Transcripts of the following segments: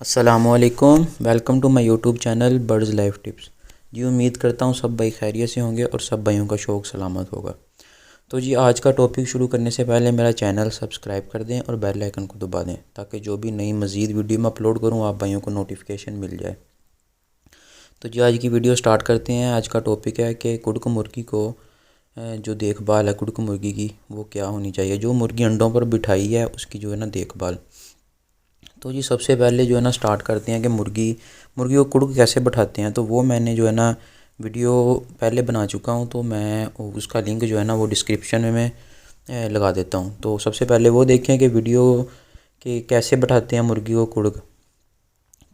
अस्सलामुअलैकुम, welcome to my YouTube channel birds life tips. जी उम्मीद करता हूँ सब भाई खैरियत से होंगे और सब भाइयों का शौक़ सलामत होगा। तो जी आज का टॉपिक शुरू करने से पहले मेरा चैनल सब्सक्राइब कर दें और बेल आइकन को दबा दें ताकि जो भी नई मज़ीद वीडियो मैं अपलोड करूँ आप भाइयों को नोटिफिकेशन मिल जाए। तो जी आज की वीडियो स्टार्ट करते हैं। आज का टॉपिक है कि कुड़क मुर्गी को जो देखभाल है कुड़क मुर्गी की वो क्या होनी चाहिए। जो मुर्गी अंडों पर बिठाई है उसकी जो है ना देखभाल। तो जी सबसे पहले जो है ना स्टार्ट करते हैं कि मुर्गी को कुड़क कैसे बैठाते हैं। तो वो मैंने जो है ना वीडियो पहले बना चुका हूँ, तो मैं उसका लिंक जो है ना वो डिस्क्रिप्शन में मैं लगा देता हूँ। तो सबसे पहले वो देखें कि वीडियो के कैसे बैठाते हैं मुर्गी को कुड़क।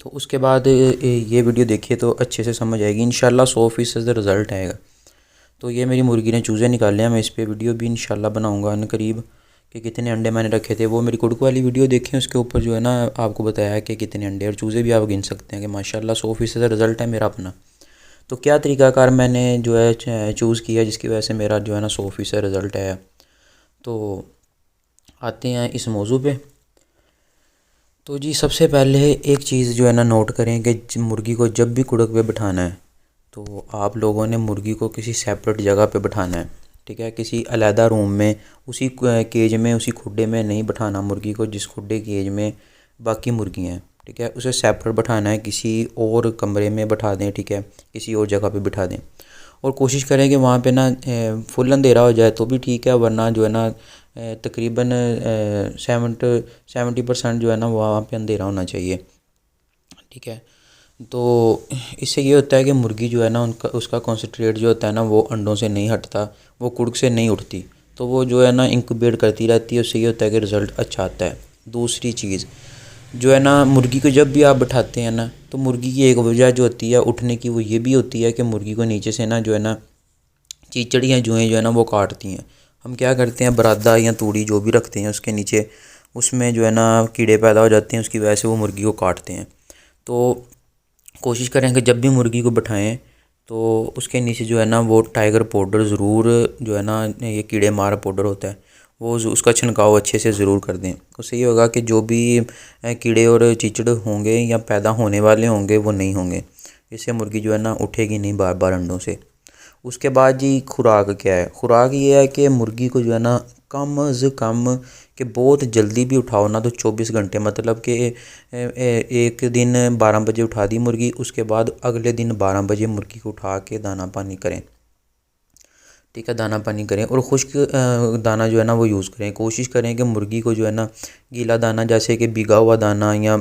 तो उसके बाद ये वीडियो देखिए तो अच्छे से समझ आएगी, इंशाल्लाह 100% रिज़ल्ट आएगा। तो ये मेरी मुर्गी ने चूज़े निकाले हैं, मैं इस पर वीडियो भी इंशाल्लाह बनाऊँगा अनकरीब कि कितने अंडे मैंने रखे थे। वो मेरी कुड़क वाली वीडियो देखें, उसके ऊपर जो है ना आपको बताया है कि कितने अंडे और चूज़े भी आप गिन सकते हैं कि माशाल्लाह 100% रिज़ल्ट है मेरा अपना। तो क्या तरीक़ाकार मैंने जो है चूज़ किया जिसकी वजह से मेरा जो है ना 100% रिज़ल्ट आया। तो आते हैं इस मौजू पे। तो जी सबसे पहले एक चीज़ जो है ना नोट करें कि मुर्गी को जब भी कुड़क पे बिठाना है तो आप लोगों ने मुर्गी को किसी सेपरेट जगह पे बिठाना है, ठीक है। किसी अलहदा रूम में उसी केज में उसी खुड्डे में नहीं बिठाना मुर्गी को जिस खुड्डे केज में बाकी मुर्गियाँ हैं, ठीक है। उसे सेपरेट बिठाना है, किसी और कमरे में बिठा दें, ठीक है, किसी और जगह पे बिठा दें। और कोशिश करें कि वहाँ पे ना फुल अंधेरा हो जाए तो भी ठीक है, वरना जो है ना तकरीबन 70% जो है ना वहाँ पे अंधेरा होना चाहिए, ठीक है। तो इससे ये होता है कि मुर्गी जो है ना उसका कॉन्सेंट्रेट जो होता है ना वो अंडों से नहीं हटता, वो कुड़क से नहीं उठती, तो वो जो है ना इंक्यूबेट करती रहती है। उससे ये होता है कि रिज़ल्ट अच्छा आता है। दूसरी चीज़ जो है ना मुर्गी को जब भी आप बिठाते हैं ना तो मुर्गी की एक वजह जो होती है उठने की वो ये भी होती है कि मुर्गी को नीचे से ना जो है ना चीचड़ या जुएँ जो है ना वो काटती हैं। हम क्या करते हैं, बरादा या तूड़ी जो भी रखते हैं उसके नीचे उसमें जो है ना कीड़े पैदा हो जाते हैं, उसकी वजह से वो मुर्गी को काटते हैं। तो कोशिश करें कि जब भी मुर्गी को बिठाएं तो उसके नीचे जो है ना वो टाइगर पाउडर ज़रूर जो है ना ये कीड़े मार पाउडर होता है वो उसका छिड़काव अच्छे से ज़रूर कर दें। उससे ये होगा कि जो भी कीड़े और चीचड़ होंगे या पैदा होने वाले होंगे वो नहीं होंगे। इससे मुर्गी जो है ना उठेगी नहीं बार बार अंडों से। उसके बाद जी खुराक क्या है। खुराक ये है कि मुर्गी को जो है ना कम से कम कि बहुत जल्दी भी उठाओ ना तो 24 घंटे, मतलब कि एक दिन 12 बजे उठा दी मुर्गी, उसके बाद अगले दिन 12 बजे मुर्गी को उठा के दाना पानी करें, ठीक है। दाना पानी करें और खुश्क दाना जो है ना वो यूज़ करें। कोशिश करें कि मुर्गी को जो है ना गीला दाना जैसे कि भिगा हुआ दाना या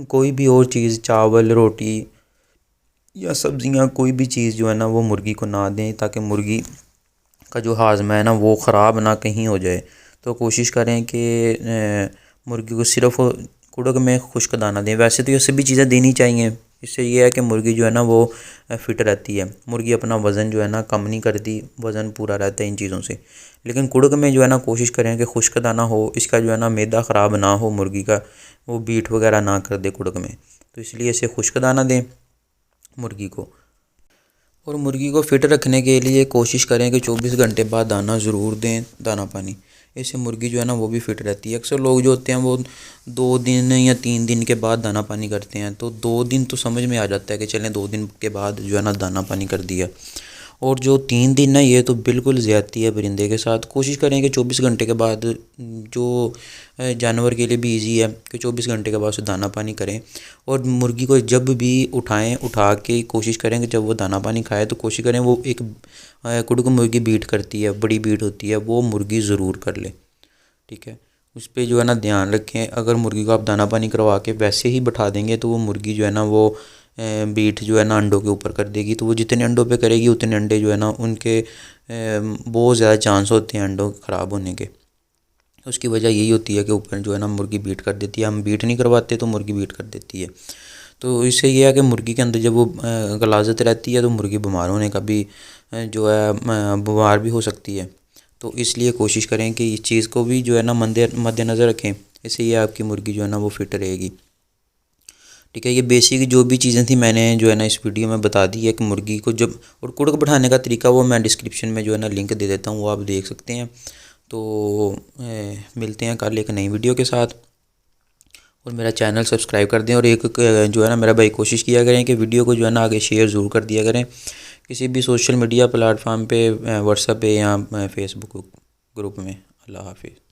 कोई भी और चीज़, चावल, रोटी या सब्जियां, कोई भी चीज़ जो है ना वो मुर्गी को ना दें ताकि मुर्गी का जो हाजमा है ना वो ख़राब ना कहीं हो जाए। तो कोशिश करें कि मुर्गी को सिर्फ कुड़क में खुश्क दाना दें। वैसे तो ये सभी चीज़ें देनी चाहिए, इससे ये है कि मुर्गी जो है ना वो फिट रहती है। मुर्गी अपना वज़न जो है ना कम नहीं करती, वज़न पूरा रहता है इन चीज़ों से। लेकिन कुड़क में जो है ना कोशिश करें कि खुश्क दाना हो, इसका जो है ना मैदा ख़राब ना हो, मुर्गी का वो बीट वगैरह ना कर दे कुड़क में। तो इसलिए इसे खुश्क दाना दें मुर्गी को। और मुर्गी को फिट रखने के लिए कोशिश करें कि 24 घंटे बाद दाना ज़रूर दें, दाना पानी। इससे मुर्गी जो है ना वो भी फिट रहती है। अक्सर लोग जो होते हैं वो 2 दिन या 3 दिन के बाद दाना पानी करते हैं, तो 2 दिन तो समझ में आ जाता है कि चलें 2 दिन के बाद जो है ना दाना पानी कर दिया। और जो 3 दिन है ये तो बिल्कुल ज़्यादती है परिंदे के साथ। कोशिश करें कि 24 घंटे के बाद, जो जानवर के लिए भी इजी है कि 24 घंटे के बाद उसे दाना पानी करें। और मुर्गी को जब भी उठाएं, उठा के कोशिश करें कि जब वो दाना पानी खाए तो कोशिश करें वो एक कुड़क मुर्गी बीट करती है, बड़ी बीट होती है, वो मुर्गी ज़रूर कर ले, ठीक है। उस पर जो है ना ध्यान रखें। अगर मुर्गी को आप दाना पानी करवा के वैसे ही बैठा देंगे तो वो मुर्गी जो है ना वो बीट जो है ना अंडों के ऊपर कर देगी। तो वो जितने अंडों पे करेगी उतने अंडे जो है ना उनके बहुत ज़्यादा चांस होते हैं अंडों ख़राब होने के। उसकी वजह यही होती है कि ऊपर जो है ना मुर्गी बीट कर देती है। हम बीट नहीं करवाते तो मुर्गी बीट कर देती है। तो इससे यह है कि मुर्गी के अंदर जब वो गलाजत रहती है तो मुर्गी बीमार होने का भी जो है बीमार भी हो सकती है। तो इसलिए कोशिश करें कि इस चीज़ को भी जो है ना मद्देनज़र रखें। इससे ये आपकी मुर्गी जो है ना वो फिट रहेगी, ठीक है। ये बेसिक जो भी चीज़ें थी मैंने जो है ना इस वीडियो में बता दी है कि मुर्गी को जब, और कुड़क बैठाने का तरीका वो मैं डिस्क्रिप्शन में जो है ना लिंक दे देता हूँ, वो आप देख सकते हैं। तो मिलते हैं कल एक नई वीडियो के साथ। और मेरा चैनल सब्सक्राइब कर दें। और एक जो है ना मेरा भाई कोशिश किया करें कि वीडियो को जो है ना आगे शेयर ज़रूर कर दिया करें किसी भी सोशल मीडिया प्लेटफॉर्म पे, व्हाट्सएप पे या फेसबुक ग्रुप में। अल्लाह हाफिज़।